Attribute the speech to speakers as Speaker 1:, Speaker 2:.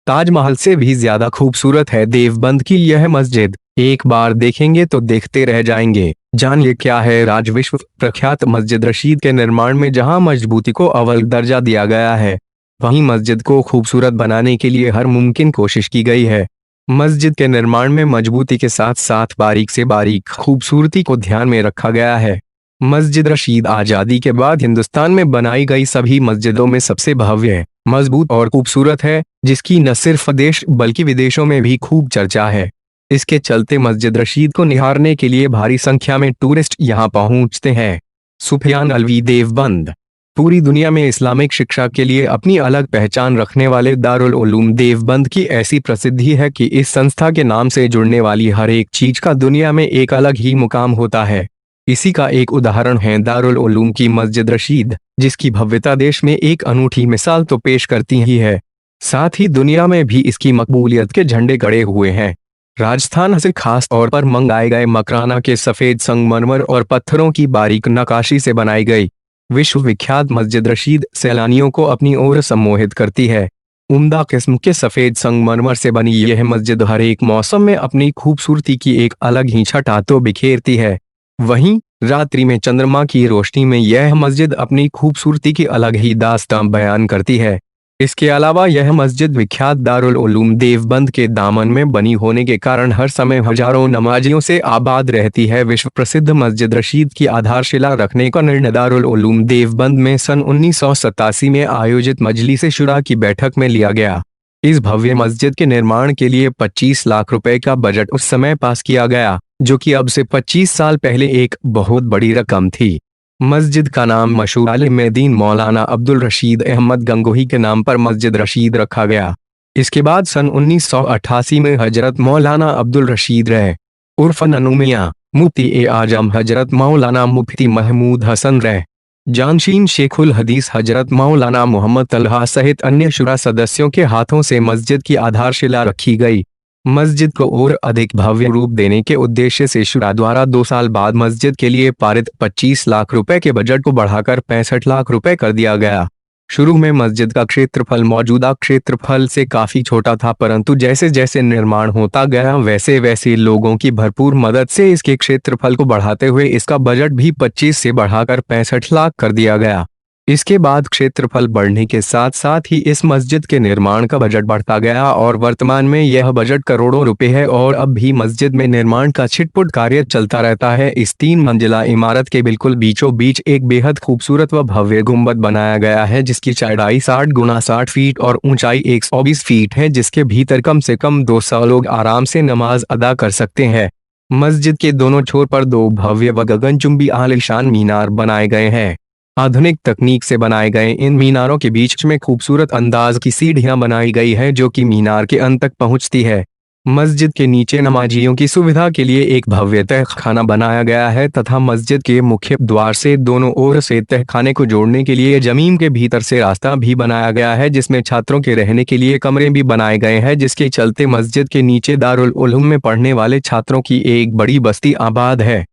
Speaker 1: ताजमहल से भी ज्यादा खूबसूरत है देवबंद की यह मस्जिद। एक बार देखेंगे तो देखते रह जाएंगे। जानिए क्या है राज। विश्व प्रख्यात मस्जिद रशीद के निर्माण में जहां मजबूती को अव्वल दर्जा दिया गया है, वहीं मस्जिद को खूबसूरत बनाने के लिए हर मुमकिन कोशिश की गई है। मस्जिद के निर्माण में मजबूती के साथ साथ बारीक से बारीक खूबसूरती को ध्यान में रखा गया है। मस्जिद रशीद आज़ादी के बाद हिंदुस्तान में बनाई गई सभी मस्जिदों में सबसे भव्य, मजबूत और खूबसूरत है, जिसकी न सिर्फ देश बल्कि विदेशों में भी खूब चर्चा है। इसके चलते मस्जिद रशीद को निहारने के लिए भारी संख्या में टूरिस्ट यहां पहुंचते हैं। सुफियान अलवी देवबंद। पूरी दुनिया में इस्लामिक शिक्षा के लिए अपनी अलग पहचान रखने वाले दारुल उलूम देवबंद की ऐसी प्रसिद्धि है कि इस संस्था के नाम से जुड़ने वाली हर एक चीज का दुनिया में एक अलग ही मुकाम होता है। इसी का एक उदाहरण है दारुल उलूम की मस्जिद रशीद, जिसकी भव्यता देश में एक अनूठी मिसाल तो पेश करती ही है, साथ ही दुनिया में भी इसकी मकबूलियत के झंडे गड़े हुए हैं। राजस्थान से खास तौर पर मंगाए गए मकराना के सफेद संगमरमर और पत्थरों की बारीक नक्काशी से बनाई गई विश्व विख्यात मस्जिद रशीद सैलानियों को अपनी ओर सम्मोहित करती है। उम्दा किस्म के सफेद संगमरमर से बनी यह मस्जिद हर एक मौसम में अपनी खूबसूरती की एक अलग ही छटा तो बिखेरती है। वहीं रात्रि में चंद्रमा की रोशनी में यह मस्जिद अपनी खूबसूरती की अलग ही दास्तां बयान करती है। इसके अलावा यह मस्जिद विख्यात दारुल उलूम देवबंद के दामन में बनी होने के कारण हर समय हजारों नमाजियों से आबाद रहती है। विश्व प्रसिद्ध मस्जिद रशीद की आधारशिला रखने का निर्णय दारुल उलूम देवबंद में सन 1987 में आयोजित मजलिस शुरा की बैठक में लिया गया। इस भव्य मस्जिद के निर्माण के लिए 25 लाख रुपए का बजट उस समय पास किया गया, जो कि अब से 25 साल पहले एक बहुत बड़ी रकम थी। मस्जिद का नाम मशहूर आलिम दीन मौलाना अब्दुल रशीद अहमद गंगोही के नाम पर मस्जिद रशीद रखा गया। इसके बाद सन 1988 में हजरत मौलाना अब्दुल रशीद रह उर्फ नन्नू मियां, मुफ्ती ए आजम हजरत मौलाना मुफ्ती महमूद हसन रह, जानशीन शेखुल हदीस हजरत मौलाना मोहम्मद तलहा सहित अन्य शुरा सदस्यों के हाथों से मस्जिद की आधारशिला रखी गई। मस्जिद को और अधिक भव्य रूप देने के उद्देश्य से शुरा द्वारा 2 साल बाद मस्जिद के लिए पारित 25 लाख रुपए के बजट को बढ़ाकर 65 लाख रुपए कर दिया गया। शुरू में मस्जिद का क्षेत्रफल मौजूदा क्षेत्रफल से काफी छोटा था, परंतु जैसे जैसे निर्माण होता गया वैसे वैसे लोगों की भरपूर मदद से इसके क्षेत्रफल को बढ़ाते हुए इसका बजट भी 25 से बढ़ाकर 65 लाख कर दिया गया। इसके बाद क्षेत्रफल बढ़ने के साथ साथ ही इस मस्जिद के निर्माण का बजट बढ़ता गया और वर्तमान में यह बजट करोड़ों रुपए है और अब भी मस्जिद में निर्माण का छिटपुट कार्य चलता रहता है। इस 3 मंजिला इमारत के बिल्कुल बीचों बीच एक बेहद खूबसूरत व भव्य गुंबद बनाया गया है, जिसकी चौड़ाई 60 गुना 60 फीट और ऊंचाई 120 फीट है, जिसके भीतर कम से कम 200 लोग आराम से नमाज अदा कर सकते हैं। मस्जिद के दोनों छोर पर 2 भव्य व गगनचुंबी आलीशान मीनार बनाए गए हैं। आधुनिक तकनीक से बनाए गए इन मीनारों के बीच में खूबसूरत अंदाज की सीढ़ियां बनाई गई है, जो कि मीनार के अंत तक पहुंचती है। मस्जिद के नीचे नमाजियों की सुविधा के लिए एक भव्य तहखाना बनाया गया है तथा मस्जिद के मुख्य द्वार से दोनों ओर से तहखाने को जोड़ने के लिए जमीन के भीतर से रास्ता भी बनाया गया है, जिसमें छात्रों के रहने के लिए कमरे भी बनाए गए हैं, जिसके चलते मस्जिद के नीचे दारुल उलूम में पढ़ने वाले छात्रों की एक बड़ी बस्ती आबाद है।